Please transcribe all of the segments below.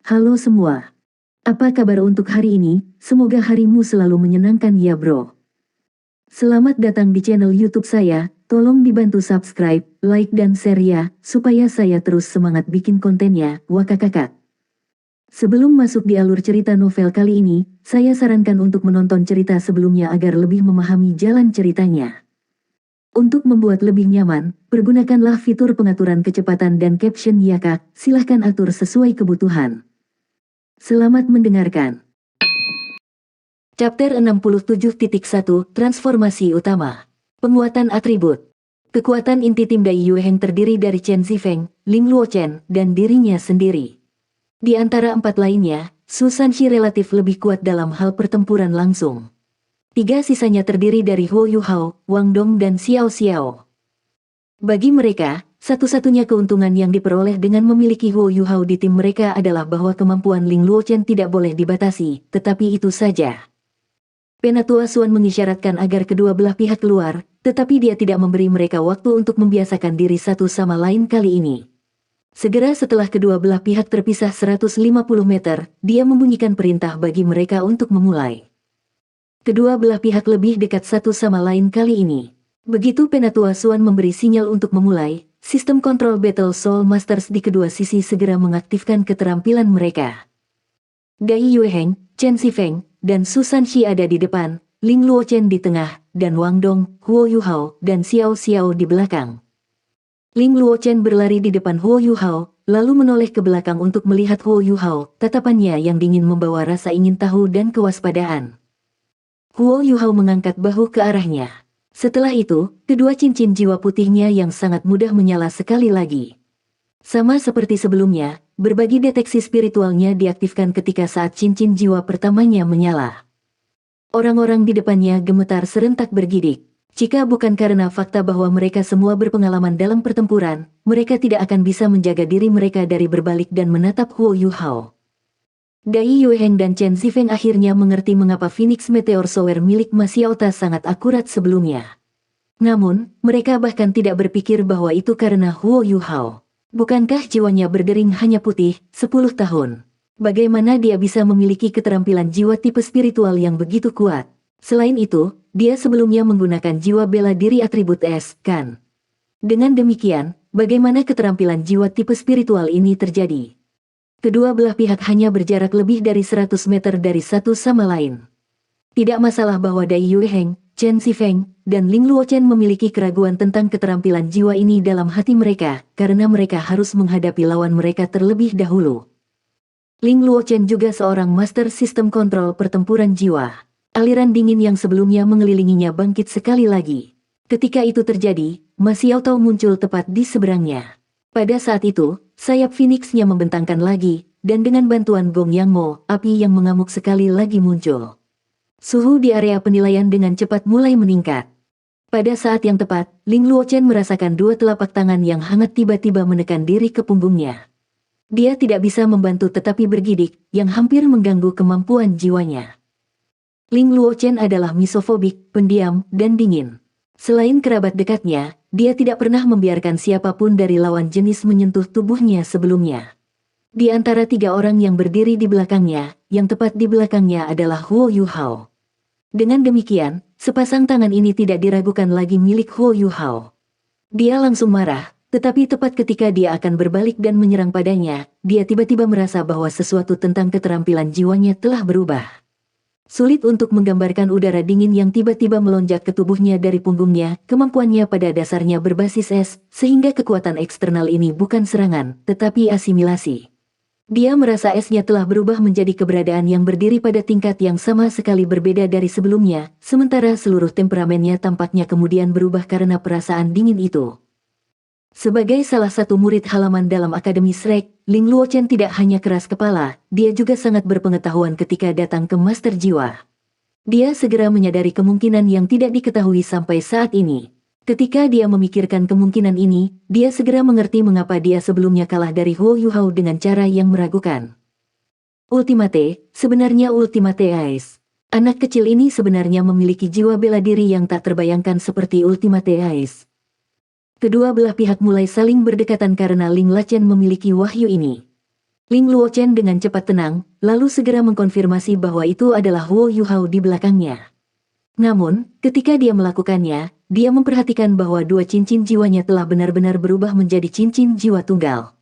Halo semua. Apa kabar untuk hari ini? Semoga harimu selalu menyenangkan ya bro. Selamat datang di channel YouTube saya. Tolong dibantu subscribe, like dan share ya, supaya saya terus semangat bikin kontennya. Wakakakak. Sebelum masuk di alur cerita novel kali ini, saya sarankan untuk menonton cerita sebelumnya agar lebih memahami jalan ceritanya. Untuk membuat lebih nyaman, pergunakanlah fitur pengaturan kecepatan dan caption ya kak, silahkan atur sesuai kebutuhan. Selamat mendengarkan. Chapter 67.1 Transformasi Utama. Penguatan atribut. Kekuatan inti tim Dai Yueheng terdiri dari Chen Zifeng, Ling Luochen, dan dirinya sendiri. Di antara empat lainnya, Su Sanxi relatif lebih kuat dalam hal pertempuran langsung. Tiga sisanya terdiri dari Huo Yuhao, Wang Dong dan Xiao Xiao. Bagi mereka, satu-satunya keuntungan yang diperoleh dengan memiliki Huo Yuhao di tim mereka adalah bahwa kemampuan Ling Luochen tidak boleh dibatasi, tetapi itu saja. Penatua Xuan mengisyaratkan agar kedua belah pihak keluar, tetapi dia tidak memberi mereka waktu untuk membiasakan diri satu sama lain kali ini. Segera setelah kedua belah pihak terpisah 150 meter, dia membunyikan perintah bagi mereka untuk memulai. Kedua belah pihak lebih dekat satu sama lain kali ini. Begitu Penatua Xuan memberi sinyal untuk memulai, sistem kontrol Battle Soul Masters di kedua sisi segera mengaktifkan keterampilan mereka. Dai Yueheng, Chen Zifeng, dan Su Sanxi ada di depan, Ling Luochen di tengah, dan Wang Dong, Huo Yuhao, dan Xiao Xiao di belakang. Ling Luochen berlari di depan Huo Yuhao, lalu menoleh ke belakang untuk melihat Huo Yuhao, tatapannya yang dingin membawa rasa ingin tahu dan kewaspadaan. Huo Yuhao mengangkat bahu ke arahnya. Setelah itu, kedua cincin jiwa putihnya yang sangat mudah menyala sekali lagi. Sama seperti sebelumnya, berbagi deteksi spiritualnya diaktifkan ketika saat cincin jiwa pertamanya menyala. Orang-orang di depannya gemetar serentak bergidik. Jika bukan karena fakta bahwa mereka semua berpengalaman dalam pertempuran, mereka tidak akan bisa menjaga diri mereka dari berbalik dan menatap Huo Yuhao. Dai Yueheng dan Chen Zifeng akhirnya mengerti mengapa Phoenix Meteor Shower milik Ma Xiaota sangat akurat sebelumnya. Namun, mereka bahkan tidak berpikir bahwa itu karena Huo Yuhao. Bukankah jiwanya berdering hanya putih, 10 tahun? Bagaimana dia bisa memiliki keterampilan jiwa tipe spiritual yang begitu kuat? Selain itu, dia sebelumnya menggunakan jiwa bela diri atribut es, kan? Dengan demikian, bagaimana keterampilan jiwa tipe spiritual ini terjadi? Kedua belah pihak hanya berjarak lebih dari 100 meter dari satu sama lain. Tidak masalah bahwa Dai Yueheng, Chen Zifeng, dan Ling Luochen memiliki keraguan tentang keterampilan jiwa ini dalam hati mereka, karena mereka harus menghadapi lawan mereka terlebih dahulu. Ling Luochen juga seorang master sistem kontrol pertempuran jiwa. Aliran dingin yang sebelumnya mengelilinginya bangkit sekali lagi. Ketika itu terjadi, Ma Xiaotao muncul tepat di seberangnya. Pada saat itu, sayap Phoenix-nya membentangkan lagi, dan dengan bantuan Gong Yang Mo, api yang mengamuk sekali lagi muncul. Suhu di area penilaian dengan cepat mulai meningkat. Pada saat yang tepat, Ling Luochen merasakan dua telapak tangan yang hangat tiba-tiba menekan diri ke punggungnya. Dia tidak bisa membantu tetapi bergidik, yang hampir mengganggu kemampuan jiwanya. Ling Luochen adalah misofobik, pendiam, dan dingin. Selain kerabat dekatnya, dia tidak pernah membiarkan siapapun dari lawan jenis menyentuh tubuhnya sebelumnya. Di antara tiga orang yang berdiri di belakangnya, yang tepat di belakangnya adalah Huo Yuhao. Dengan demikian, sepasang tangan ini tidak diragukan lagi milik Huo Yuhao. Dia langsung marah, tetapi tepat ketika dia akan berbalik dan menyerang padanya, dia tiba-tiba merasa bahwa sesuatu tentang keterampilan jiwanya telah berubah. Sulit untuk menggambarkan udara dingin yang tiba-tiba melonjak ke tubuhnya dari punggungnya, kemampuannya pada dasarnya berbasis es, sehingga kekuatan eksternal ini bukan serangan, tetapi asimilasi. Dia merasa esnya telah berubah menjadi keberadaan yang berdiri pada tingkat yang sama sekali berbeda dari sebelumnya, sementara seluruh temperamennya tampaknya kemudian berubah karena perasaan dingin itu. Sebagai salah satu murid halaman dalam Akademi Shrek, Ling Luochen tidak hanya keras kepala, dia juga sangat berpengetahuan ketika datang ke Master Jiwa. Dia segera menyadari kemungkinan yang tidak diketahui sampai saat ini. Ketika dia memikirkan kemungkinan ini, dia segera mengerti mengapa dia sebelumnya kalah dari Huo Yuhao dengan cara yang meragukan. Ultimate, sebenarnya Ultimate Ace. Anak kecil ini sebenarnya memiliki jiwa bela diri yang tak terbayangkan seperti Ultimate Ace. Kedua belah pihak mulai saling berdekatan karena Ling Lachen memiliki wahyu ini. Ling Luochen dengan cepat tenang, lalu segera mengkonfirmasi bahwa itu adalah Huo Yuhao di belakangnya. Namun, ketika dia melakukannya, dia memperhatikan bahwa dua cincin jiwanya telah benar-benar berubah menjadi cincin jiwa tunggal.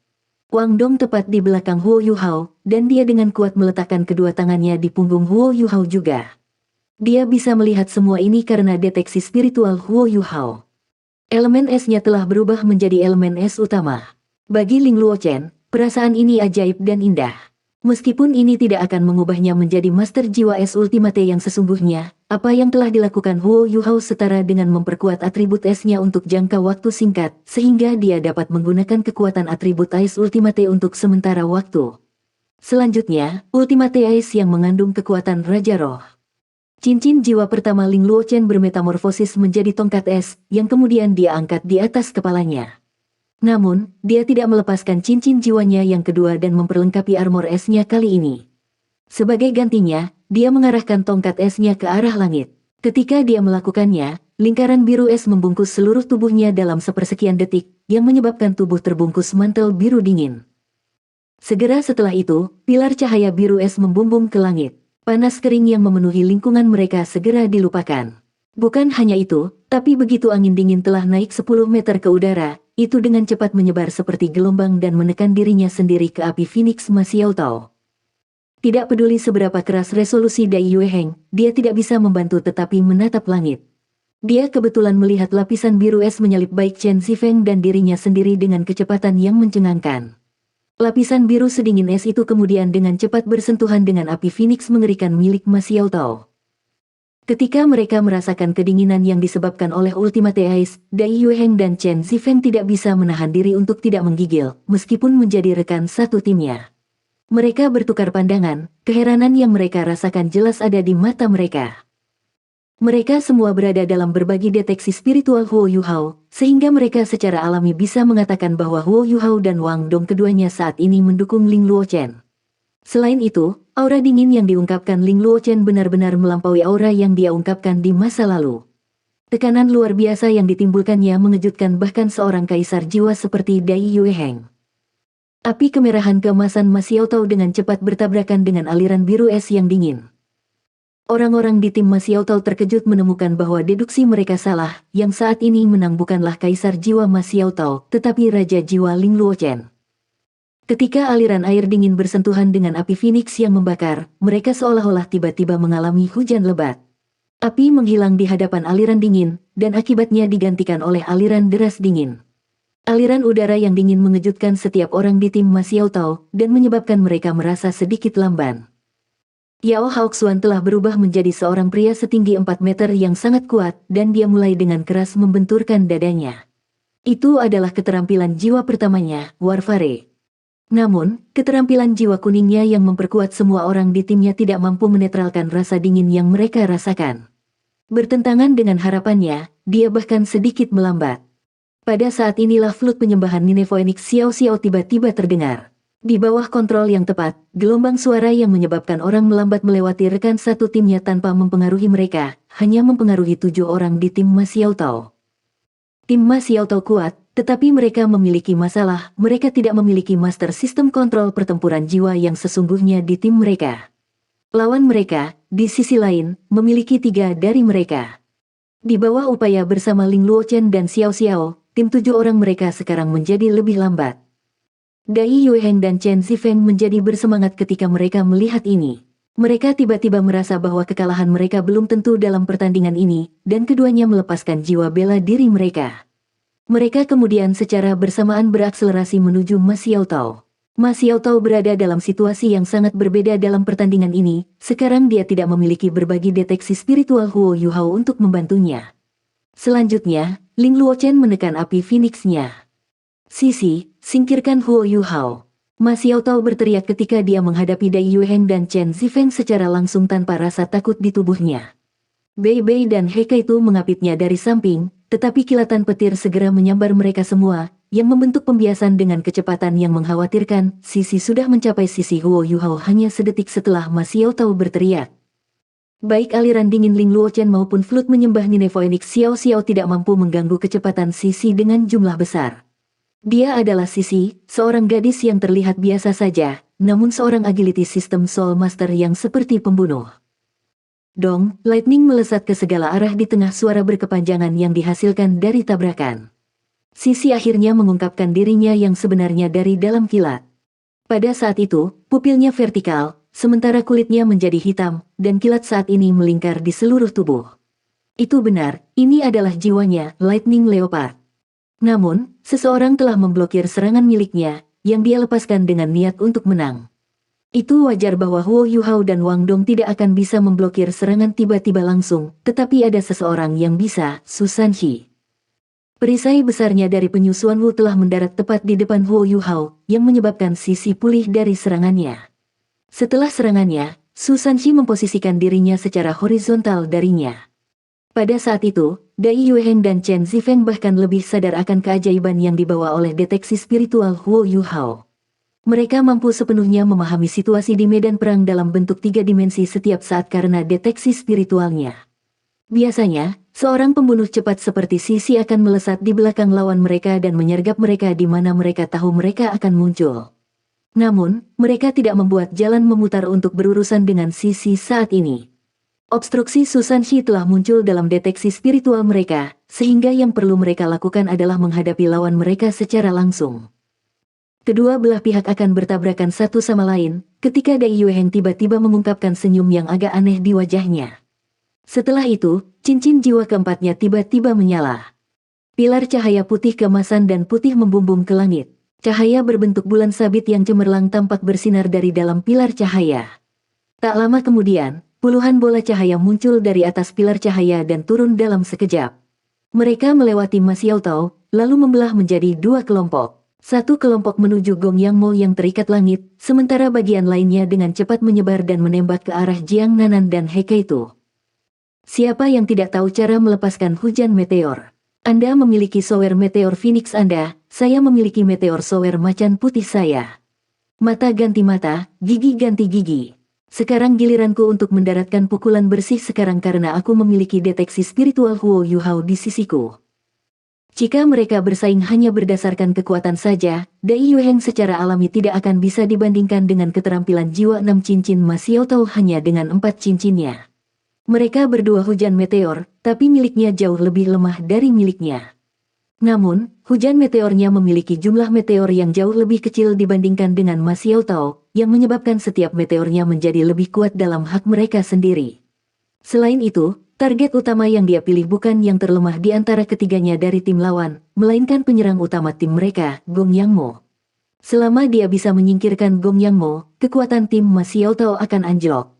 Wang Dong tepat di belakang Huo Yuhao, dan dia dengan kuat meletakkan kedua tangannya di punggung Huo Yuhao juga. Dia bisa melihat semua ini karena deteksi spiritual Huo Yuhao. Elemen esnya telah berubah menjadi elemen es utama. Bagi Ling Luochen, perasaan ini ajaib dan indah. Meskipun ini tidak akan mengubahnya menjadi master jiwa es ultimate yang sesungguhnya, apa yang telah dilakukan Huo Yuhao setara dengan memperkuat atribut esnya untuk jangka waktu singkat, sehingga dia dapat menggunakan kekuatan atribut es ultimate untuk sementara waktu. Selanjutnya, ultimate es yang mengandung kekuatan Raja Roh. Cincin jiwa pertama Ling Luochen bermetamorfosis menjadi tongkat es, yang kemudian dia angkat di atas kepalanya. Namun, dia tidak melepaskan cincin jiwanya yang kedua dan memperlengkapi armor esnya kali ini. Sebagai gantinya, dia mengarahkan tongkat esnya ke arah langit. Ketika dia melakukannya, lingkaran biru es membungkus seluruh tubuhnya dalam sepersekian detik, yang menyebabkan tubuh terbungkus mantel biru dingin. Segera setelah itu, pilar cahaya biru es membumbung ke langit. Panas kering yang memenuhi lingkungan mereka segera dilupakan. Bukan hanya itu, tapi begitu angin dingin telah naik 10 meter ke udara, itu dengan cepat menyebar seperti gelombang dan menekan dirinya sendiri ke api Phoenix Ma Xiaotao. Tidak peduli seberapa keras resolusi Dai Yue Heng, dia tidak bisa membantu tetapi menatap langit. Dia kebetulan melihat lapisan biru es menyalip baik Chen Zifeng dan dirinya sendiri dengan kecepatan yang mencengangkan. Lapisan biru sedingin es itu kemudian dengan cepat bersentuhan dengan api Phoenix mengerikan milik Ma Xiaotao. Ketika mereka merasakan kedinginan yang disebabkan oleh Ultimate Ice, Dai Yue Heng dan Chen Zifeng tidak bisa menahan diri untuk tidak menggigil, meskipun menjadi rekan satu timnya. Mereka bertukar pandangan, keheranan yang mereka rasakan jelas ada di mata mereka. Mereka semua berada dalam berbagi deteksi spiritual Huo Yuhao, sehingga mereka secara alami bisa mengatakan bahwa Huo Yuhao dan Wang Dong keduanya saat ini mendukung Ling Luochen. Selain itu, aura dingin yang diungkapkan Ling Luochen benar-benar melampaui aura yang dia ungkapkan di masa lalu. Tekanan luar biasa yang ditimbulkannya mengejutkan bahkan seorang kaisar jiwa seperti Dai Yue Heng. Api kemerahan keemasan Ma Xiaotao dengan cepat bertabrakan dengan aliran biru es yang dingin. Orang-orang di tim Ma Xiaotao terkejut menemukan bahwa deduksi mereka salah, yang saat ini menang bukanlah kaisar jiwa Ma Xiaotao, tetapi raja jiwa Ling Luochen. Ketika aliran air dingin bersentuhan dengan api Phoenix yang membakar, mereka seolah-olah tiba-tiba mengalami hujan lebat. Api menghilang di hadapan aliran dingin, dan akibatnya digantikan oleh aliran deras dingin. Aliran udara yang dingin mengejutkan setiap orang di tim Ma Xiaotao, dan menyebabkan mereka merasa sedikit lamban. Yao Haoxuan telah berubah menjadi seorang pria setinggi 4 meter yang sangat kuat, dan dia mulai dengan keras membenturkan dadanya. Itu adalah keterampilan jiwa pertamanya, Warfare. Namun, keterampilan jiwa kuningnya yang memperkuat semua orang di timnya tidak mampu menetralkan rasa dingin yang mereka rasakan. Bertentangan dengan harapannya, dia bahkan sedikit melambat. Pada saat inilah flut penyembahan Nine Phoenix Xiao Xiao tiba-tiba terdengar. Di bawah kontrol yang tepat, gelombang suara yang menyebabkan orang melambat melewati rekan satu timnya tanpa mempengaruhi mereka, hanya mempengaruhi 7 orang di tim Ma Xiaotao. Tim Ma Xiaotao kuat, tetapi mereka memiliki masalah, mereka tidak memiliki master sistem kontrol pertempuran jiwa yang sesungguhnya di tim mereka. Lawan mereka, di sisi lain, memiliki 3 dari mereka. Di bawah upaya bersama Ling Luochen dan Xiao Xiao, tim 7 orang mereka sekarang menjadi lebih lambat. Dai Yue Heng dan Chen Zifeng menjadi bersemangat ketika mereka melihat ini. Mereka tiba-tiba merasa bahwa kekalahan mereka belum tentu dalam pertandingan ini, dan keduanya melepaskan jiwa bela diri mereka. Mereka kemudian secara bersamaan berakselerasi menuju Ma Xiaotao. Ma Xiaotao berada dalam situasi yang sangat berbeda dalam pertandingan ini, sekarang dia tidak memiliki berbagi deteksi spiritual Huo Yuhao untuk membantunya. Selanjutnya, Ling Luochen menekan api Phoenix-nya. Sisi, singkirkan Huo Yuhao. Ma Xiaotao berteriak ketika dia menghadapi Dai Yue Heng dan Chen Zifeng secara langsung tanpa rasa takut di tubuhnya. Bei Bei dan He Kaitu mengapitnya dari samping, tetapi kilatan petir segera menyambar mereka semua, yang membentuk pembiasan dengan kecepatan yang mengkhawatirkan. Sisi sudah mencapai sisi Huo Yuhao hanya sedetik setelah Ma Xiaotao berteriak. Baik aliran dingin Ling Luochen maupun flut menyembah Nine Phoenix Xiao Xiao tidak mampu mengganggu kecepatan Sisi dengan jumlah besar. Dia adalah Sisi, seorang gadis yang terlihat biasa saja, namun seorang agility system soul master yang seperti pembunuh. Dong, lightning melesat ke segala arah di tengah suara berkepanjangan yang dihasilkan dari tabrakan. Sisi akhirnya mengungkapkan dirinya yang sebenarnya dari dalam kilat. Pada saat itu, pupilnya vertikal, sementara kulitnya menjadi hitam, dan kilat saat ini melingkar di seluruh tubuh. Itu benar, ini adalah jiwanya, Lightning Leopard. Namun, seseorang telah memblokir serangan miliknya, yang dia lepaskan dengan niat untuk menang. Itu wajar bahwa Huo Yuhao dan Wang Dong tidak akan bisa memblokir serangan tiba-tiba langsung, tetapi ada seseorang yang bisa, Su Sanxi. Perisai besarnya dari penyusuan Wu telah mendarat tepat di depan Huo Yuhao, yang menyebabkan sisi pulih dari serangannya. Setelah serangannya, Su Sanxi memposisikan dirinya secara horizontal darinya. Pada saat itu, Dai Yueheng dan Chen Zifeng bahkan lebih sadar akan keajaiban yang dibawa oleh deteksi spiritual Huo Yuhao. Mereka mampu sepenuhnya memahami situasi di medan perang dalam bentuk 3 dimensi setiap saat karena deteksi spiritualnya. Biasanya, seorang pembunuh cepat seperti Sisi akan melesat di belakang lawan mereka dan menyergap mereka di mana mereka tahu mereka akan muncul. Namun, mereka tidak membuat jalan memutar untuk berurusan dengan Sisi saat ini. Obstruksi Su Sanxi telah muncul dalam deteksi spiritual mereka, sehingga yang perlu mereka lakukan adalah menghadapi lawan mereka secara langsung. Kedua belah pihak akan bertabrakan satu sama lain, ketika Dai Yueheng tiba-tiba mengungkapkan senyum yang agak aneh di wajahnya. Setelah itu, cincin jiwa keempatnya tiba-tiba menyala. Pilar cahaya putih keemasan dan putih membumbung ke langit. Cahaya berbentuk bulan sabit yang cemerlang tampak bersinar dari dalam pilar cahaya. Tak lama kemudian, puluhan bola cahaya muncul dari atas pilar cahaya dan turun dalam sekejap. Mereka melewati Ma Xiaotao, lalu membelah menjadi 2 kelompok. Satu kelompok menuju Gong Yang Mo yang terikat langit, sementara bagian lainnya dengan cepat menyebar dan menembak ke arah Jiang Nanan dan He Keitu. Siapa yang tidak tahu cara melepaskan hujan meteor? Anda memiliki sower meteor Phoenix Anda, saya memiliki meteor sower macan putih saya. Mata ganti mata, gigi ganti gigi. Sekarang giliranku untuk mendaratkan pukulan bersih sekarang karena aku memiliki deteksi spiritual Huo Yuhao di sisiku. Jika mereka bersaing hanya berdasarkan kekuatan saja, Dai Yueheng secara alami tidak akan bisa dibandingkan dengan keterampilan jiwa 6 cincin Ma Xiaotao hanya dengan 4 cincinnya. Mereka berdua hujan meteor, tapi miliknya jauh lebih lemah dari miliknya. Namun, hujan meteornya memiliki jumlah meteor yang jauh lebih kecil dibandingkan dengan Ma Xiaotao, yang menyebabkan setiap meteornya menjadi lebih kuat dalam hak mereka sendiri. Selain itu, target utama yang dia pilih bukan yang terlemah di antara ketiganya dari tim lawan, melainkan penyerang utama tim mereka, Gong Yang Mo. Selama dia bisa menyingkirkan Gong Yang Mo, kekuatan tim Ma Xiaotao akan anjlok.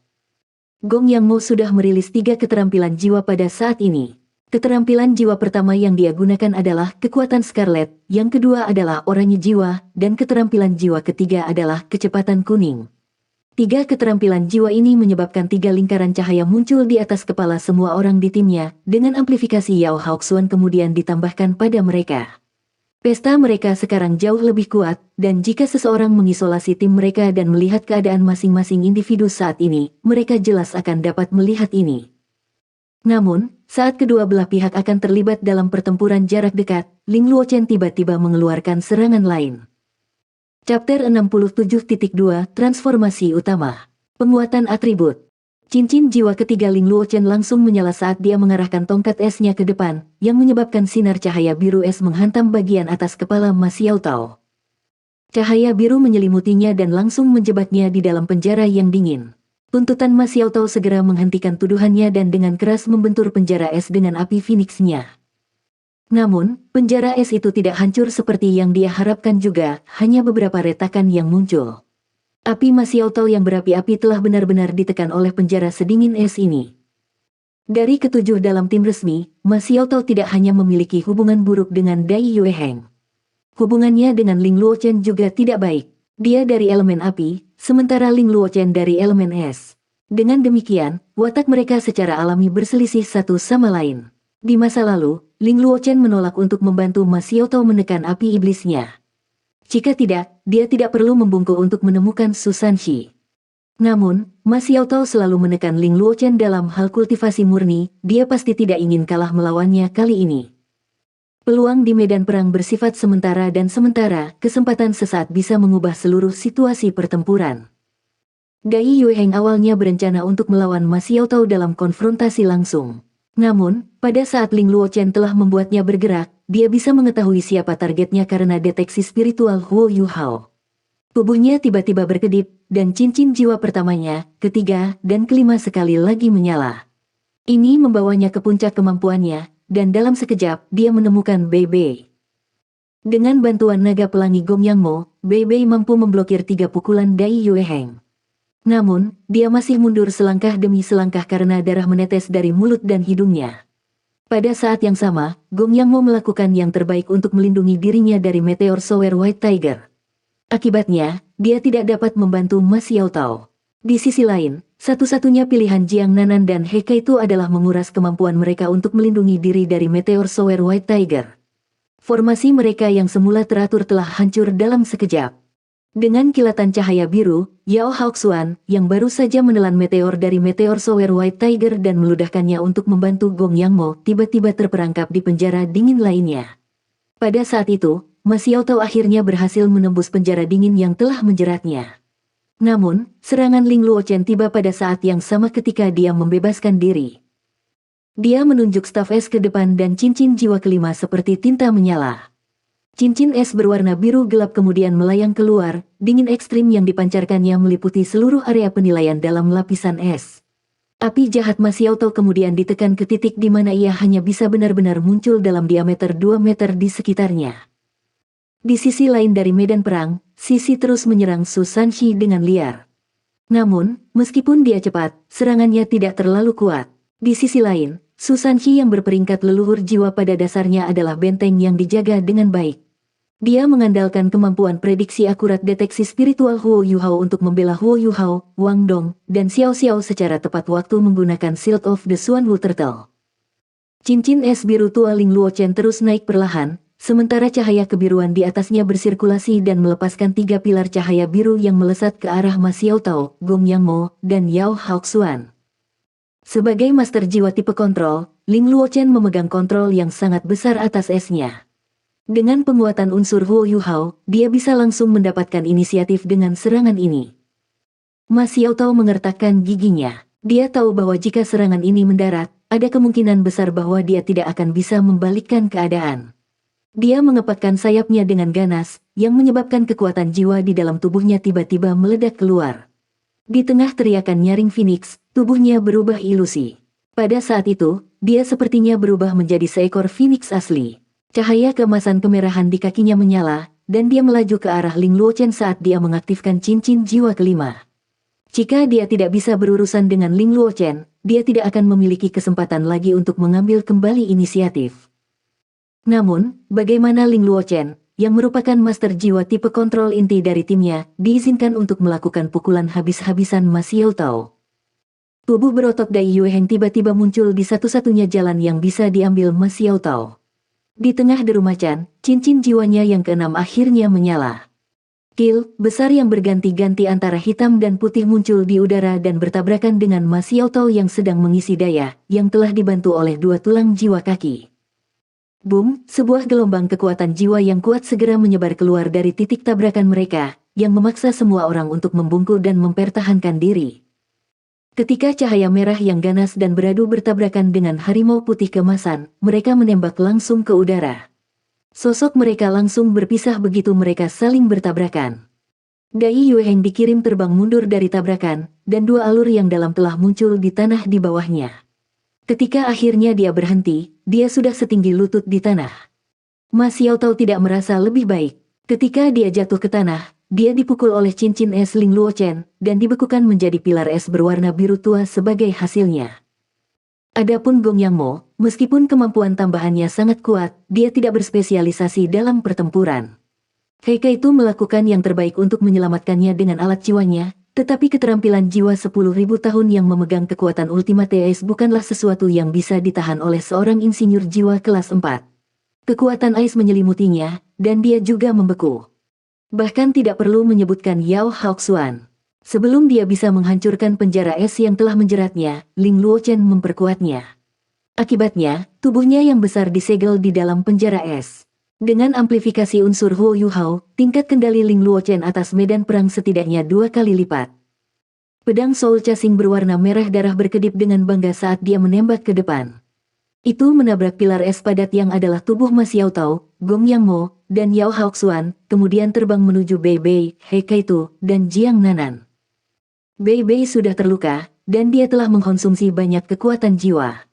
Gong Yang Mo sudah merilis 3 keterampilan jiwa pada saat ini. Keterampilan jiwa pertama yang dia gunakan adalah kekuatan Scarlet, yang kedua adalah oranye jiwa, dan keterampilan jiwa ketiga adalah kecepatan kuning. 3 keterampilan jiwa ini menyebabkan 3 lingkaran cahaya muncul di atas kepala semua orang di timnya, dengan amplifikasi Yao Haoxuan kemudian ditambahkan pada mereka. Pesta mereka sekarang jauh lebih kuat, dan jika seseorang mengisolasi tim mereka dan melihat keadaan masing-masing individu saat ini, mereka jelas akan dapat melihat ini. Namun, saat kedua belah pihak akan terlibat dalam pertempuran jarak dekat, Ling Luochen tiba-tiba mengeluarkan serangan lain. Chapter 67.2 Transformasi Utama. Penguatan atribut. Cincin jiwa ketiga Ling Luochen langsung menyala saat dia mengarahkan tongkat esnya ke depan, yang menyebabkan sinar cahaya biru es menghantam bagian atas kepala Ma Xiaotao. Cahaya biru menyelimutinya dan langsung menjebaknya di dalam penjara yang dingin. Tuntutan Ma Xiaotao segera menghentikan tuduhannya dan dengan keras membentur penjara es dengan api Phoenix-nya. Namun, penjara es itu tidak hancur seperti yang dia harapkan juga, hanya beberapa retakan yang muncul. Api Ma Xiaotao yang berapi-api telah benar-benar ditekan oleh penjara sedingin es ini. Dari ketujuh dalam tim resmi, Ma Xiaotao tidak hanya memiliki hubungan buruk dengan Dai Yueheng. Hubungannya dengan Ling Luochen juga tidak baik. Dia dari elemen api, sementara Ling Luochen dari elemen es. Dengan demikian, watak mereka secara alami berselisih satu sama lain. Di masa lalu, Ling Luochen menolak untuk membantu Ma Xiaotao menekan api iblisnya. Jika tidak, dia tidak perlu membungkuk untuk menemukan Su Sanxi. Namun, Ma Xiaotao selalu menekan Ling Luochen dalam hal kultivasi murni, dia pasti tidak ingin kalah melawannya kali ini. Peluang di medan perang bersifat sementara dan sementara kesempatan sesaat bisa mengubah seluruh situasi pertempuran. Dai Yueheng awalnya berencana untuk melawan Ma Xiaotao dalam konfrontasi langsung. Namun, pada saat Ling Luochen telah membuatnya bergerak, dia bisa mengetahui siapa targetnya karena deteksi spiritual Huo Yuhao. Tubuhnya tiba-tiba berkedip, dan cincin jiwa pertamanya, ketiga, dan kelima sekali lagi menyala. Ini membawanya ke puncak kemampuannya, dan dalam sekejap dia menemukan Bei Bei. Dengan bantuan naga pelangi Gong Yang Mo, Bei Bei mampu memblokir 3 pukulan Dai Yueheng. Namun, dia masih mundur selangkah demi selangkah karena darah menetes dari mulut dan hidungnya. Pada saat yang sama, Gong Yang Mo melakukan yang terbaik untuk melindungi dirinya dari meteor Shower White Tiger. Akibatnya, dia tidak dapat membantu Ma Xiaotao. Di sisi lain, satu-satunya pilihan Jiang Nanan dan He Kaitu adalah menguras kemampuan mereka untuk melindungi diri dari meteor Shower White Tiger. Formasi mereka yang semula teratur telah hancur dalam sekejap. Dengan kilatan cahaya biru, Yao Haoxuan, yang baru saja menelan meteor dari meteor Shower White Tiger dan meludahkannya untuk membantu Gong Yang Mo, tiba-tiba terperangkap di penjara dingin lainnya. Pada saat itu, Ma Xiaotao akhirnya berhasil menembus penjara dingin yang telah menjeratnya. Namun, serangan Ling Luochen tiba pada saat yang sama ketika dia membebaskan diri. Dia menunjuk staf es ke depan dan cincin jiwa kelima seperti tinta menyala. Cincin es berwarna biru gelap kemudian melayang keluar, dingin ekstrim yang dipancarkannya meliputi seluruh area penilaian dalam lapisan es. Api jahat Ma Xiaotao kemudian ditekan ke titik di mana ia hanya bisa benar-benar muncul dalam diameter 2 meter di sekitarnya. Di sisi lain dari medan perang, Sisi terus menyerang Su Sanxi dengan liar. Namun, meskipun dia cepat, serangannya tidak terlalu kuat. Di sisi lain, Su Sanxi yang berperingkat leluhur jiwa pada dasarnya adalah benteng yang dijaga dengan baik. Dia mengandalkan kemampuan prediksi akurat deteksi spiritual Huo Yuhao untuk membela Huo Yuhao, Wang Dong, dan Xiao Xiao secara tepat waktu menggunakan Shield of the Xuanwu Turtle. Cincin es biru tua Ling Luochen terus naik perlahan, sementara cahaya kebiruan di atasnya bersirkulasi dan melepaskan 3 pilar cahaya biru yang melesat ke arah Ma Xiaotao, Gong Yang Mo, dan Yao Haoxuan. Sebagai master jiwa tipe kontrol, Ling Luochen memegang kontrol yang sangat besar atas esnya. Dengan penguatan unsur Huo Yuhao, dia bisa langsung mendapatkan inisiatif dengan serangan ini. Ma Xiaotao mengertakkan giginya. Dia tahu bahwa jika serangan ini mendarat, ada kemungkinan besar bahwa dia tidak akan bisa membalikkan keadaan. Dia mengepakkan sayapnya dengan ganas, yang menyebabkan kekuatan jiwa di dalam tubuhnya tiba-tiba meledak keluar. Di tengah teriakan nyaring Phoenix, tubuhnya berubah ilusi. Pada saat itu, dia sepertinya berubah menjadi seekor Phoenix asli. Cahaya keemasan kemerahan di kakinya menyala, dan dia melaju ke arah Ling Luochen saat dia mengaktifkan cincin jiwa kelima. Jika dia tidak bisa berurusan dengan Ling Luochen, dia tidak akan memiliki kesempatan lagi untuk mengambil kembali inisiatif. Namun, bagaimana Ling Luochen, yang merupakan master jiwa tipe kontrol inti dari timnya, diizinkan untuk melakukan pukulan habis-habisan Ma Xiaotao? Tubuh berotot Dai Yueheng tiba-tiba muncul di satu-satunya jalan yang bisa diambil Ma Xiaotao. Di tengah deru macan, cincin jiwanya yang keenam akhirnya menyala. Kil besar yang berganti-ganti antara hitam dan putih muncul di udara dan bertabrakan dengan Ma Xiaotao yang sedang mengisi daya, yang telah dibantu oleh 2 tulang jiwa kaki. Boom, sebuah gelombang kekuatan jiwa yang kuat segera menyebar keluar dari titik tabrakan mereka, yang memaksa semua orang untuk membungkuk dan mempertahankan diri. Ketika cahaya merah yang ganas dan beradu bertabrakan dengan harimau putih kemasan, mereka menembak langsung ke udara. Sosok mereka langsung berpisah begitu mereka saling bertabrakan. Dai Yueheng dikirim terbang mundur dari tabrakan, dan 2 alur yang dalam telah muncul di tanah di bawahnya. Ketika akhirnya dia berhenti, dia sudah setinggi lutut di tanah. Ma Xiaotao tidak merasa lebih baik. Ketika dia jatuh ke tanah, dia dipukul oleh cincin es Ling Luochen, dan dibekukan menjadi pilar es berwarna biru tua sebagai hasilnya. Adapun Gong Yang Mo, meskipun kemampuan tambahannya sangat kuat, dia tidak berspesialisasi dalam pertempuran. He Kaitu melakukan yang terbaik untuk menyelamatkannya dengan alat jiwanya, tetapi keterampilan jiwa 10.000 tahun yang memegang kekuatan Ultimate Ace bukanlah sesuatu yang bisa ditahan oleh seorang insinyur jiwa kelas 4. Kekuatan Ace menyelimutinya, dan dia juga membeku. Bahkan tidak perlu menyebutkan Yao Haoxuan. Sebelum dia bisa menghancurkan penjara es yang telah menjeratnya, Ling Luochen memperkuatnya. Akibatnya, tubuhnya yang besar disegel di dalam penjara es. Dengan amplifikasi unsur Huo Yuhao, tingkat kendali Ling Luochen atas medan perang setidaknya 2 kali lipat. Pedang Soul Chasing berwarna merah darah berkedip dengan bangga saat dia menembak ke depan. Itu menabrak pilar es padat yang adalah tubuh Ma Xiaotao, Gong Yang Mo, dan Yao Haoxuan, kemudian terbang menuju Bei Bei, He Kaitu, dan Jiang Nanan. Bei Bei sudah terluka, dan dia telah mengkonsumsi banyak kekuatan jiwa.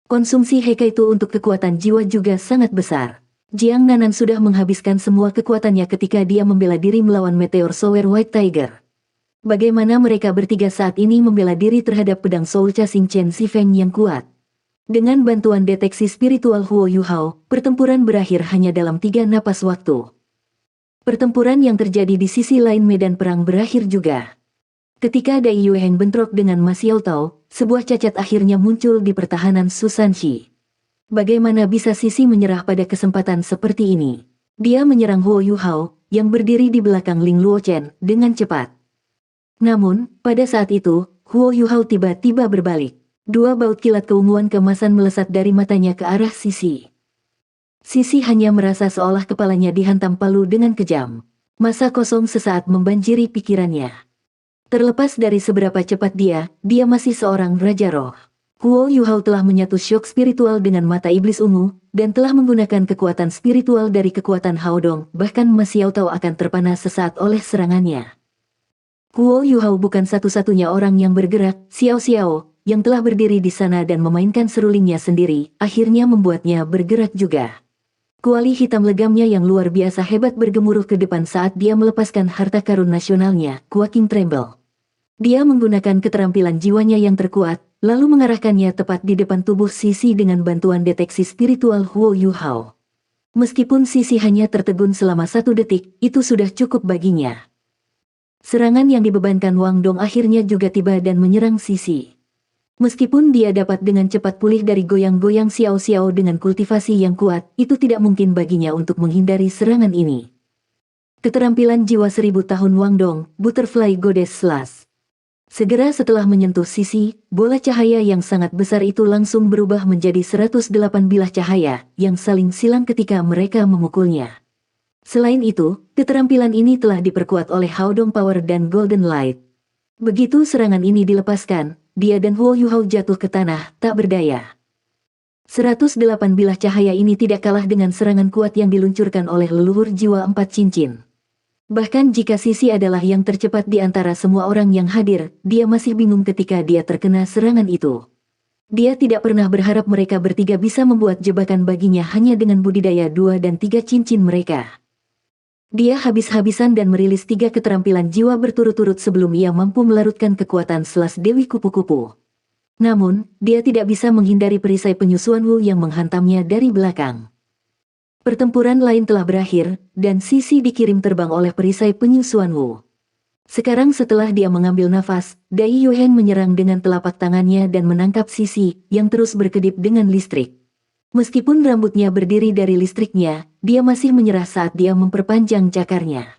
Konsumsi He Kaitu untuk kekuatan jiwa juga sangat besar. Jiang Nanan sudah menghabiskan semua kekuatannya ketika dia membela diri melawan Meteor Shower White Tiger. Bagaimana mereka bertiga saat ini membela diri terhadap pedang Soul Chasing Chen Zifeng yang kuat? Dengan bantuan deteksi spiritual Huo Yuhao, pertempuran berakhir hanya dalam 3 napas waktu. Pertempuran yang terjadi di sisi lain medan perang berakhir juga. Ketika Dai Yueheng bentrok dengan Ma Xiaotao, sebuah cacat akhirnya muncul di pertahanan Susanshi. Bagaimana bisa Sisi menyerah pada kesempatan seperti ini? Dia menyerang Huo Yuhao, yang berdiri di belakang Ling Luochen, dengan cepat. Namun, pada saat itu, Huo Yuhao tiba-tiba berbalik. 2 baut kilat keunguan keemasan melesat dari matanya ke arah Sisi. Sisi hanya merasa seolah kepalanya dihantam palu dengan kejam. Masa kosong sesaat membanjiri pikirannya. Terlepas dari seberapa cepat dia masih seorang Raja Roh. Huo Yuhao telah menyatu syok spiritual dengan mata iblis ungu, dan telah menggunakan kekuatan spiritual dari kekuatan Haodong, bahkan Ma Xiaotao akan terpana sesaat oleh serangannya. Huo Yuhao bukan satu-satunya orang yang bergerak. Xiao Xiao, yang telah berdiri di sana dan memainkan serulingnya sendiri, akhirnya membuatnya bergerak juga. Kuali hitam legamnya yang luar biasa hebat bergemuruh ke depan saat dia melepaskan harta karun nasionalnya, Quaking Tremble. Dia menggunakan keterampilan jiwanya yang terkuat, lalu mengarahkannya tepat di depan tubuh Sisi dengan bantuan deteksi spiritual Huo Yuhao. Meskipun Sisi hanya tertegun selama 1 detik, itu sudah cukup baginya. Serangan yang dibebankan Wang Dong akhirnya juga tiba dan menyerang Sisi. Meskipun dia dapat dengan cepat pulih dari goyang-goyang Xiao Xiao dengan kultivasi yang kuat, itu tidak mungkin baginya untuk menghindari serangan ini. Keterampilan jiwa 1000 tahun Wang Dong, Butterfly Goddess Slash. Segera setelah menyentuh Sisi, bola cahaya yang sangat besar itu langsung berubah menjadi 108 bilah cahaya, yang saling silang ketika mereka memukulnya. Selain itu, keterampilan ini telah diperkuat oleh Haodong Power dan Golden Light. Begitu serangan ini dilepaskan, dia dan Huo Yuhao jatuh ke tanah, tak berdaya. 108 bilah cahaya ini tidak kalah dengan serangan kuat yang diluncurkan oleh leluhur jiwa 4 cincin. Bahkan jika Sisi adalah yang tercepat di antara semua orang yang hadir, dia masih bingung ketika dia terkena serangan itu. Dia tidak pernah berharap mereka bertiga bisa membuat jebakan baginya hanya dengan budidaya 2 dan 3 cincin mereka. Dia habis-habisan dan merilis 3 keterampilan jiwa berturut-turut sebelum ia mampu melarutkan kekuatan Slash Dewi Kupu-Kupu. Namun, dia tidak bisa menghindari perisai penyusuan Wu yang menghantamnya dari belakang. Pertempuran lain telah berakhir, dan Sisi dikirim terbang oleh perisai penyusuan Wu. Sekarang setelah dia mengambil nafas, Dai Yueheng menyerang dengan telapak tangannya dan menangkap Sisi, yang terus berkedip dengan listrik. Meskipun rambutnya berdiri dari listriknya, dia masih menyerah saat dia memperpanjang cakarnya.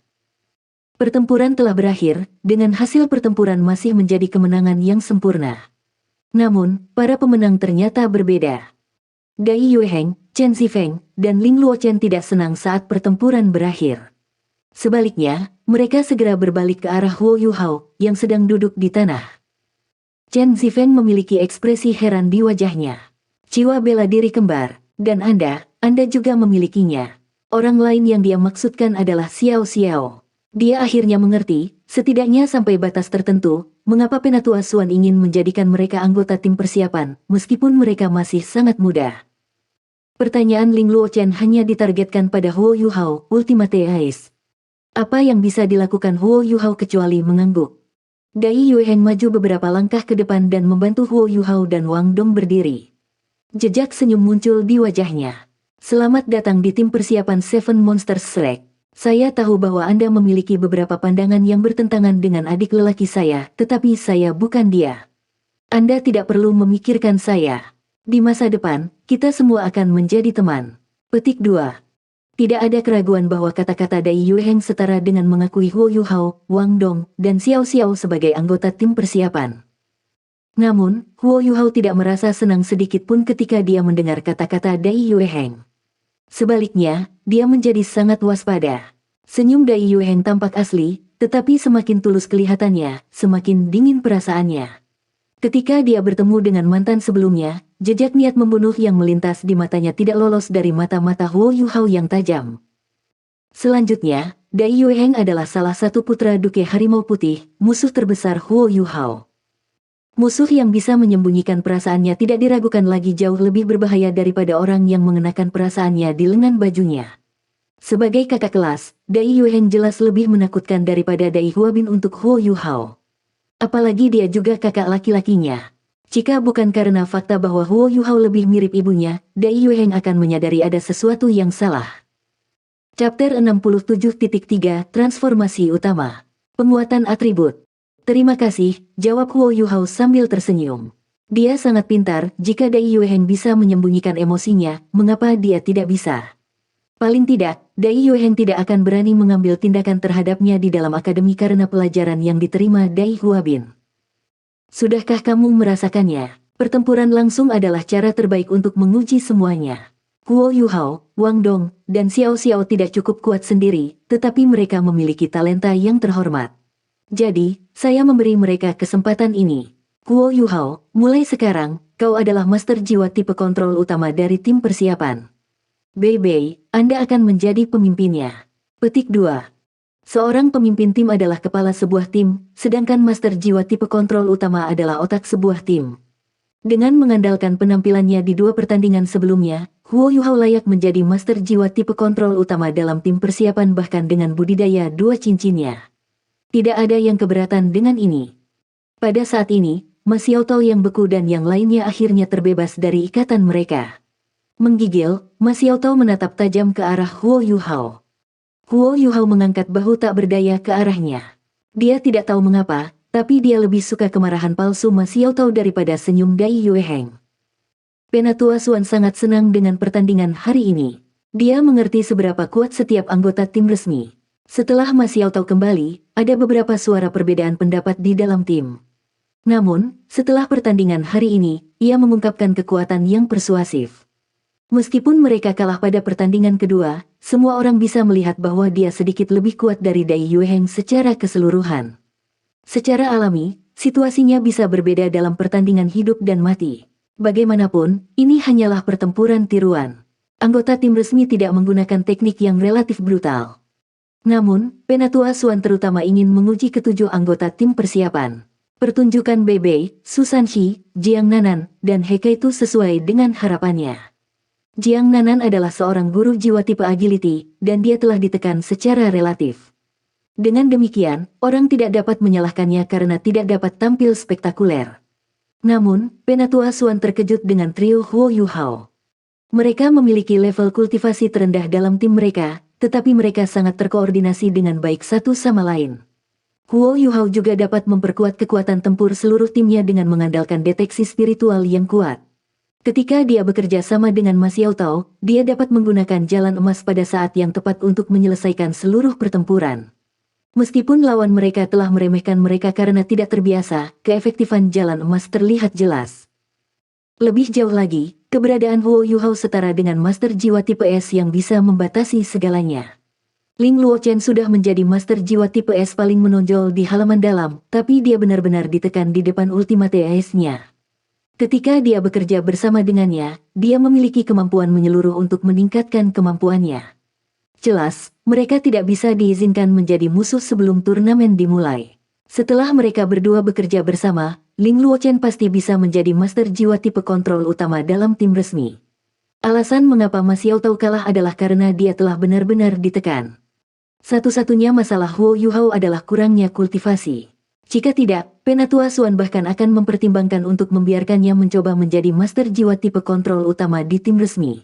Pertempuran telah berakhir, dengan hasil pertempuran masih menjadi kemenangan yang sempurna. Namun, para pemenang ternyata berbeda. Dai Yueheng, Chen Zifeng, dan Ling Luochen tidak senang saat pertempuran berakhir. Sebaliknya, mereka segera berbalik ke arah Huo Yuhao, yang sedang duduk di tanah. Chen Zifeng memiliki ekspresi heran di wajahnya. Jiwa bela diri kembar, dan Anda juga memilikinya. Orang lain yang dia maksudkan adalah Xiao Xiao. Dia akhirnya mengerti, setidaknya sampai batas tertentu, mengapa Penatua Xuan ingin menjadikan mereka anggota tim persiapan, meskipun mereka masih sangat muda. Pertanyaan Ling Luochen hanya ditargetkan pada Huo Yuhao, Ultimate Ace. Apa yang bisa dilakukan Huo Yuhao kecuali mengangguk? Dai Yueheng maju beberapa langkah ke depan dan membantu Huo Yuhao dan Wang Dong berdiri. Jejak senyum muncul di wajahnya. Selamat datang di tim persiapan Seven Monsters Select. Saya tahu bahwa Anda memiliki beberapa pandangan yang bertentangan dengan adik lelaki saya, tetapi saya bukan dia. Anda tidak perlu memikirkan saya. Di masa depan, kita semua akan menjadi teman. Petik 2. Tidak ada keraguan bahwa kata-kata Dai Yueheng setara dengan mengakui Huo Yuhao, Wang Dong, dan Xiao Xiao sebagai anggota tim persiapan. Namun, Huo Yuhao tidak merasa senang sedikit pun ketika dia mendengar kata-kata Dai Yueheng. Sebaliknya, dia menjadi sangat waspada. Senyum Dai Yueheng tampak asli, tetapi semakin tulus kelihatannya, semakin dingin perasaannya. Ketika dia bertemu dengan mantan sebelumnya, jejak niat membunuh yang melintas di matanya tidak lolos dari mata-mata Huo Yuhao yang tajam. Selanjutnya, Dai Yueheng adalah salah satu putra Duke Harimau Putih, musuh terbesar Huo Yuhao. Musuh yang bisa menyembunyikan perasaannya tidak diragukan lagi jauh lebih berbahaya daripada orang yang mengenakan perasaannya di lengan bajunya. Sebagai kakak kelas, Dai Yueheng jelas lebih menakutkan daripada Dai Huabin untuk Huo Yuhao. Apalagi dia juga kakak laki-lakinya. Jika bukan karena fakta bahwa Huo Yuhao lebih mirip ibunya, Dai Yueheng akan menyadari ada sesuatu yang salah. Chapter 67.3 Transformasi Utama. Penguatan Atribut. Terima kasih, jawab Huo Yuhao sambil tersenyum. Dia sangat pintar, jika Dai Yueheng bisa menyembunyikan emosinya, mengapa dia tidak bisa? Paling tidak, Dai Yueheng tidak akan berani mengambil tindakan terhadapnya di dalam akademi karena pelajaran yang diterima Dai Huabin. Sudahkah kamu merasakannya? Pertempuran langsung adalah cara terbaik untuk menguji semuanya. Huo Yuhao, Wang Dong, dan Xiao Xiao tidak cukup kuat sendiri, tetapi mereka memiliki talenta yang terhormat. Jadi, saya memberi mereka kesempatan ini. Huo Yuhao, mulai sekarang, kau adalah master jiwa tipe kontrol utama dari tim persiapan. Bei Bei, Anda akan menjadi pemimpinnya. Petik 2. Seorang pemimpin tim adalah kepala sebuah tim, sedangkan master jiwa tipe kontrol utama adalah otak sebuah tim. Dengan mengandalkan penampilannya di 2 pertandingan sebelumnya, Huo Yuhao layak menjadi master jiwa tipe kontrol utama dalam tim persiapan bahkan dengan budidaya 2 cincinnya. Tidak ada yang keberatan dengan ini. Pada saat ini, Ma Xiaotao yang beku dan yang lainnya akhirnya terbebas dari ikatan mereka. Menggigil, Ma Xiaotao menatap tajam ke arah Huo Yuhao. Huo Yuhao mengangkat bahu tak berdaya ke arahnya. Dia tidak tahu mengapa, tapi dia lebih suka kemarahan palsu Ma Xiaotao daripada senyum Dai Yueheng. Penatua Xuan sangat senang dengan pertandingan hari ini. Dia mengerti seberapa kuat setiap anggota tim resmi. Setelah Ma Xiaotao kembali, ada beberapa suara perbedaan pendapat di dalam tim. Namun, setelah pertandingan hari ini, ia mengungkapkan kekuatan yang persuasif. Meskipun mereka kalah pada pertandingan kedua, semua orang bisa melihat bahwa dia sedikit lebih kuat dari Dai Yueheng secara keseluruhan. Secara alami, situasinya bisa berbeda dalam pertandingan hidup dan mati. Bagaimanapun, ini hanyalah pertempuran tiruan. Anggota tim resmi tidak menggunakan teknik yang relatif brutal. Namun, Penatua Xuan terutama ingin menguji ketujuh anggota tim persiapan. Pertunjukan Bei Bei, Susan Shi, Jiang Nanan, dan Hekaitu sesuai dengan harapannya. Jiang Nanan adalah seorang guru jiwa tipe agility, dan dia telah ditekan secara relatif. Dengan demikian, orang tidak dapat menyalahkannya karena tidak dapat tampil spektakuler. Namun, Penatua Xuan terkejut dengan trio Huo Yuhao. Mereka memiliki level kultivasi terendah dalam tim mereka, tetapi mereka sangat terkoordinasi dengan baik satu sama lain. Huo Yuhao juga dapat memperkuat kekuatan tempur seluruh timnya dengan mengandalkan deteksi spiritual yang kuat. Ketika dia bekerja sama dengan Ma Xiaotao, dia dapat menggunakan jalan emas pada saat yang tepat untuk menyelesaikan seluruh pertempuran. Meskipun lawan mereka telah meremehkan mereka karena tidak terbiasa, keefektifan jalan emas terlihat jelas. Lebih jauh lagi, keberadaan Huo Yuhao setara dengan master jiwa tipe S yang bisa membatasi segalanya. Ling Luochen sudah menjadi master jiwa tipe S paling menonjol di halaman dalam, tapi dia benar-benar ditekan di depan ultimate S-nya. Ketika dia bekerja bersama dengannya, dia memiliki kemampuan menyeluruh untuk meningkatkan kemampuannya. Jelas, mereka tidak bisa diizinkan menjadi musuh sebelum turnamen dimulai. Setelah mereka berdua bekerja bersama, Ling Luochen pasti bisa menjadi master jiwa tipe kontrol utama dalam tim resmi. Alasan mengapa Ma Xiaotao kalah adalah karena dia telah benar-benar ditekan. Satu-satunya masalah Huo Yuhao adalah kurangnya kultivasi. Jika tidak, Penatua Xuan bahkan akan mempertimbangkan untuk membiarkannya mencoba menjadi master jiwa tipe kontrol utama di tim resmi.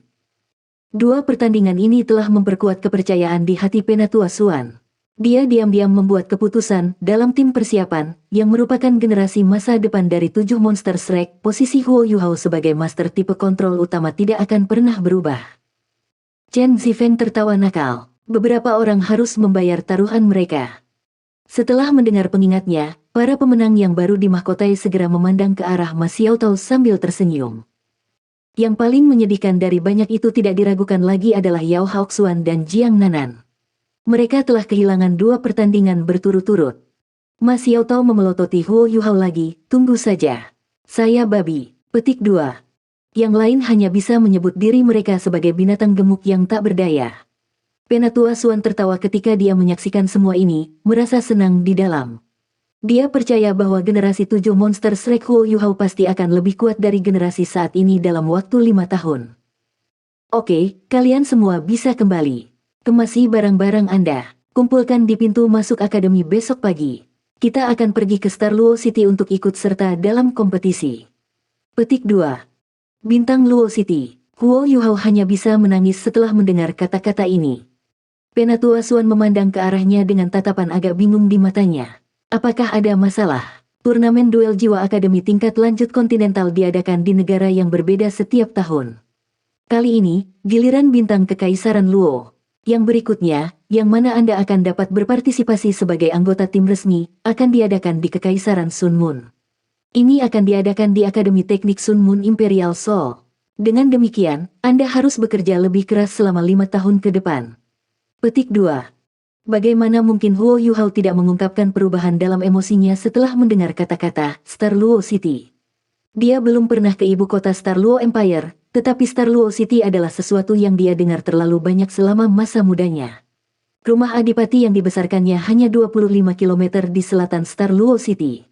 2 pertandingan ini telah memperkuat kepercayaan di hati Penatua Xuan. Dia diam-diam membuat keputusan dalam tim persiapan, yang merupakan generasi masa depan dari 7 monster Shrek. Posisi Huo Yuhao sebagai master tipe kontrol utama tidak akan pernah berubah. Chen Zifeng tertawa nakal. Beberapa orang harus membayar taruhan mereka. Setelah mendengar pengingatnya, para pemenang yang baru dimahkotai segera memandang ke arah Ma Xiaotao sambil tersenyum. Yang paling menyedihkan dari banyak itu tidak diragukan lagi adalah Yao Haoxuan dan Jiang Nanan. Mereka telah kehilangan 2 pertandingan berturut-turut. Ma Xiaotao memelototi Huo Yuhao lagi, tunggu saja. Saya babi. Petik 2. Yang lain hanya bisa menyebut diri mereka sebagai binatang gemuk yang tak berdaya. Penatua Suan tertawa ketika dia menyaksikan semua ini, merasa senang di dalam. Dia percaya bahwa generasi 7 monster Shrek Huo Yuhao pasti akan lebih kuat dari generasi saat ini dalam waktu 5 tahun. Oke, kalian semua bisa kembali. Kemasi barang-barang Anda. Kumpulkan di pintu masuk akademi besok pagi. Kita akan pergi ke Star Luo City untuk ikut serta dalam kompetisi. Petik 2. Bintang Luo City. Huo Yuhao hanya bisa menangis setelah mendengar kata-kata ini. Penatua Suan memandang ke arahnya dengan tatapan agak bingung di matanya. Apakah ada masalah? Turnamen duel jiwa akademi tingkat lanjut kontinental diadakan di negara yang berbeda setiap tahun. Kali ini, giliran bintang Kekaisaran Luo. Yang berikutnya, yang mana Anda akan dapat berpartisipasi sebagai anggota tim resmi, akan diadakan di Kekaisaran Sun Moon. Ini akan diadakan di Akademi Teknik Sun Moon Imperial Seoul. Dengan demikian, Anda harus bekerja lebih keras selama 5 tahun ke depan. Petik 2. Bagaimana mungkin Huo Yuhao tidak mengungkapkan perubahan dalam emosinya setelah mendengar kata-kata Star Luo City? Dia belum pernah ke ibu kota Star Luo Empire, tetapi Star Luo City adalah sesuatu yang dia dengar terlalu banyak selama masa mudanya. Rumah adipati yang dibesarkannya hanya 25 km di selatan Star Luo City.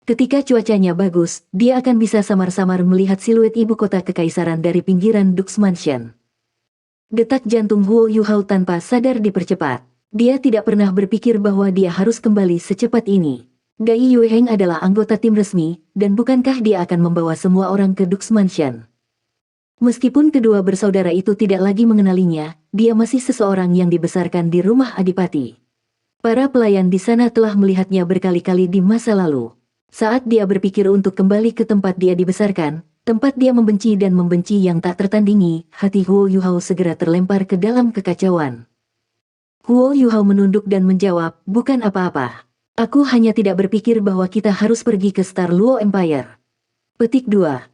Ketika cuacanya bagus, dia akan bisa samar-samar melihat siluet ibu kota kekaisaran dari pinggiran Dux Mansion. Detak jantung Huo Yuhao tanpa sadar dipercepat. Dia tidak pernah berpikir bahwa dia harus kembali secepat ini. Dai Yueheng adalah anggota tim resmi, dan bukankah dia akan membawa semua orang ke Dux Mansion? Meskipun kedua bersaudara itu tidak lagi mengenalinya, dia masih seseorang yang dibesarkan di rumah adipati. Para pelayan di sana telah melihatnya berkali-kali di masa lalu. Saat dia berpikir untuk kembali ke tempat dia dibesarkan, tempat dia membenci dan membenci yang tak tertandingi, hati Huo Yuhao segera terlempar ke dalam kekacauan. Huo Yuhao menunduk dan menjawab, bukan apa-apa. Aku hanya tidak berpikir bahwa kita harus pergi ke Star Luo Empire. Petik 2.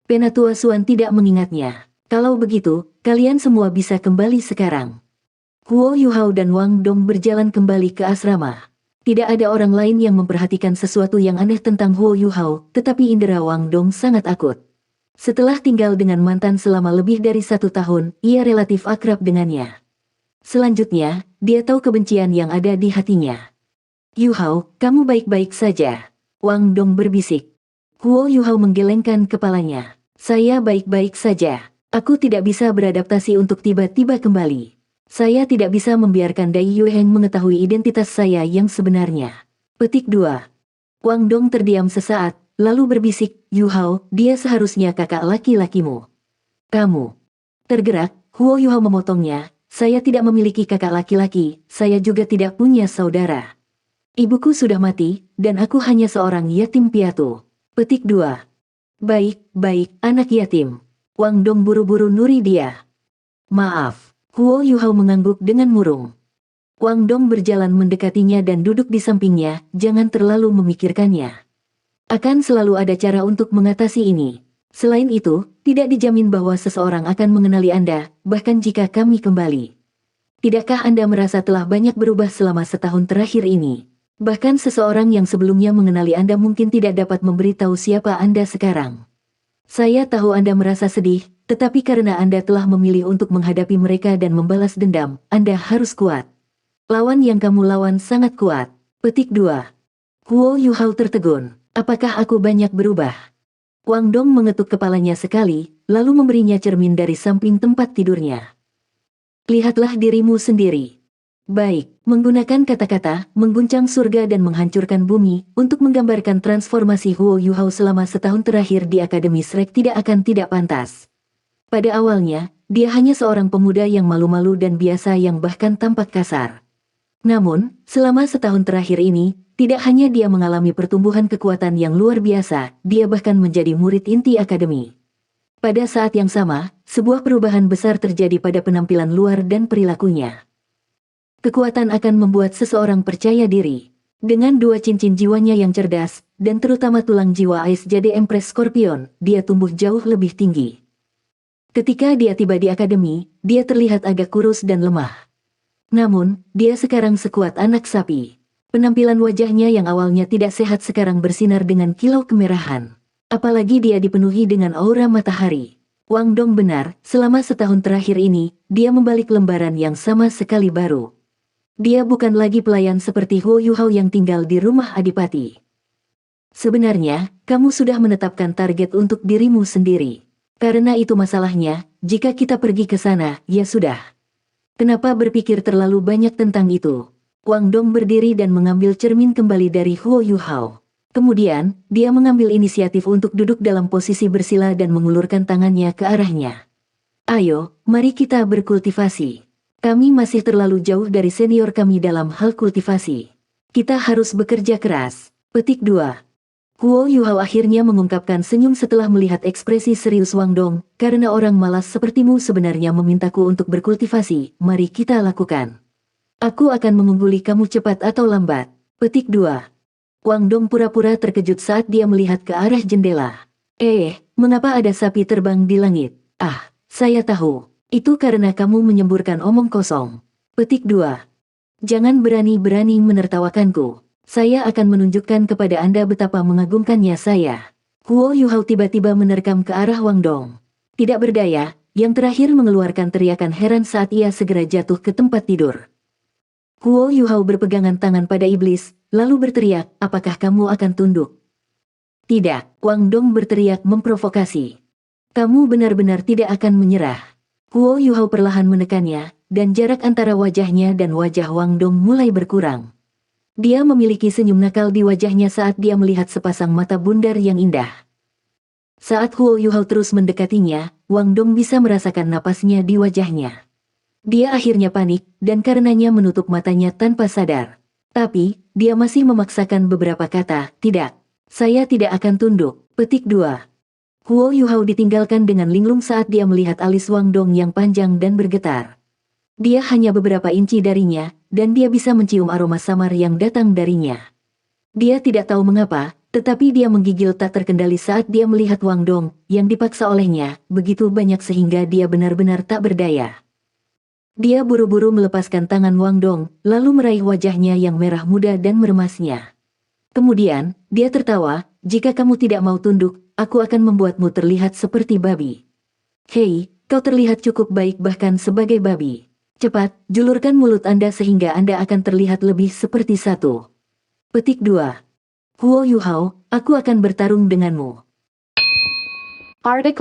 Penatua Suan tidak mengingatnya. Kalau begitu, kalian semua bisa kembali sekarang. Huo Yuhao dan Wang Dong berjalan kembali ke asrama. Tidak ada orang lain yang memperhatikan sesuatu yang aneh tentang Huo Yuhao, tetapi indera Wang Dong sangat akut. Setelah tinggal dengan mantan selama lebih dari 1 tahun, ia relatif akrab dengannya. Selanjutnya, dia tahu kebencian yang ada di hatinya. Yuhao, kamu baik-baik saja. Wang Dong berbisik. Huo Yuhao menggelengkan kepalanya. Saya baik-baik saja. Aku tidak bisa beradaptasi untuk tiba-tiba kembali. Saya tidak bisa membiarkan Dai Yueheng mengetahui identitas saya yang sebenarnya. Petik 2. Wang Dong terdiam sesaat, lalu berbisik, Yuhao, dia seharusnya kakak laki-lakimu. Kamu. Tergerak, Huo Yuhao memotongnya, saya tidak memiliki kakak laki-laki, saya juga tidak punya saudara. Ibuku sudah mati, dan aku hanya seorang yatim piatu. Petik 2. Baik, baik, anak yatim. Wang Dong buru-buru nuri dia. Maaf, Huo Yuhao mengangguk dengan murung. Wang Dong berjalan mendekatinya dan duduk di sampingnya, jangan terlalu memikirkannya. Akan selalu ada cara untuk mengatasi ini. Selain itu, tidak dijamin bahwa seseorang akan mengenali Anda, bahkan jika kami kembali. Tidakkah Anda merasa telah banyak berubah selama setahun terakhir ini? Bahkan seseorang yang sebelumnya mengenali Anda mungkin tidak dapat memberitahu siapa Anda sekarang. Saya tahu Anda merasa sedih, tetapi karena Anda telah memilih untuk menghadapi mereka dan membalas dendam, Anda harus kuat. Lawan yang kamu lawan sangat kuat. Petik 2. Huo Yuhao tertegun. Apakah aku banyak berubah? Wang Dong mengetuk kepalanya sekali, lalu memberinya cermin dari samping tempat tidurnya. Lihatlah dirimu sendiri. Baik, menggunakan kata-kata, mengguncang surga dan menghancurkan bumi, untuk menggambarkan transformasi Huo Yuhao selama setahun terakhir di Akademi Shrek tidak akan tidak pantas. Pada awalnya, dia hanya seorang pemuda yang malu-malu dan biasa yang bahkan tampak kasar. Namun, selama setahun terakhir ini, tidak hanya dia mengalami pertumbuhan kekuatan yang luar biasa, dia bahkan menjadi murid inti akademi. Pada saat yang sama, sebuah perubahan besar terjadi pada penampilan luar dan perilakunya. Kekuatan akan membuat seseorang percaya diri. Dengan dua cincin jiwanya yang cerdas, dan terutama tulang jiwa Ais jadi Empress Scorpion, dia tumbuh jauh lebih tinggi. Ketika dia tiba di akademi, dia terlihat agak kurus dan lemah. Namun, dia sekarang sekuat anak sapi. Penampilan wajahnya yang awalnya tidak sehat sekarang bersinar dengan kilau kemerahan. Apalagi dia dipenuhi dengan aura matahari. Wang Dong benar, selama setahun terakhir ini, dia membalik lembaran yang sama sekali baru. Dia bukan lagi pelayan seperti Huo Yuhao yang tinggal di rumah adipati. Sebenarnya, kamu sudah menetapkan target untuk dirimu sendiri. Karena itu masalahnya, jika kita pergi ke sana, ya sudah. Kenapa berpikir terlalu banyak tentang itu? Wang Dong berdiri dan mengambil cermin kembali dari Huo Yuhao. Kemudian, dia mengambil inisiatif untuk duduk dalam posisi bersila dan mengulurkan tangannya ke arahnya. Ayo, mari kita berkultivasi. Kami masih terlalu jauh dari senior kami dalam hal kultivasi. Kita harus bekerja keras. Petik 2. Huo Yuhao akhirnya mengungkapkan senyum setelah melihat ekspresi serius Wang Dong, karena orang malas sepertimu sebenarnya memintaku untuk berkultivasi, mari kita lakukan. Aku akan mengungguli kamu cepat atau lambat. Petik 2. Wang Dong pura-pura terkejut saat dia melihat ke arah jendela. Mengapa ada sapi terbang di langit? Ah, saya tahu. Itu karena kamu menyemburkan omong kosong. Petik 2. Jangan berani-berani menertawakanku. Saya akan menunjukkan kepada Anda betapa mengagumkannya saya. Huo Yuhao tiba-tiba menerkam ke arah Wang Dong. Tidak berdaya, yang terakhir mengeluarkan teriakan heran saat ia segera jatuh ke tempat tidur. Huo Yuhao berpegangan tangan pada iblis, lalu berteriak, apakah kamu akan tunduk? Tidak, Wang Dong berteriak memprovokasi. Kamu benar-benar tidak akan menyerah. Huo Yuhao perlahan menekannya, dan jarak antara wajahnya dan wajah Wang Dong mulai berkurang. Dia memiliki senyum nakal di wajahnya saat dia melihat sepasang mata bundar yang indah. Saat Huo Yuhao terus mendekatinya, Wang Dong bisa merasakan napasnya di wajahnya. Dia akhirnya panik, dan karenanya menutup matanya tanpa sadar. Tapi, dia masih memaksakan beberapa kata, tidak. Saya tidak akan tunduk. Petik 2. Huo Yuhao ditinggalkan dengan linglung saat dia melihat alis Wang Dong yang panjang dan bergetar. Dia hanya beberapa inci darinya, dan dia bisa mencium aroma samar yang datang darinya. Dia tidak tahu mengapa, tetapi dia menggigil tak terkendali saat dia melihat Wang Dong, yang dipaksa olehnya, begitu banyak sehingga dia benar-benar tak berdaya. Dia buru-buru melepaskan tangan Wang Dong, lalu meraih wajahnya yang merah muda dan meremasnya. Kemudian, dia tertawa, jika kamu tidak mau tunduk, aku akan membuatmu terlihat seperti babi. Hei, kau terlihat cukup baik bahkan sebagai babi. Cepat, julurkan mulut Anda sehingga Anda akan terlihat lebih seperti satu. Petik 2. Huo Yuhao, aku akan bertarung denganmu. Artikel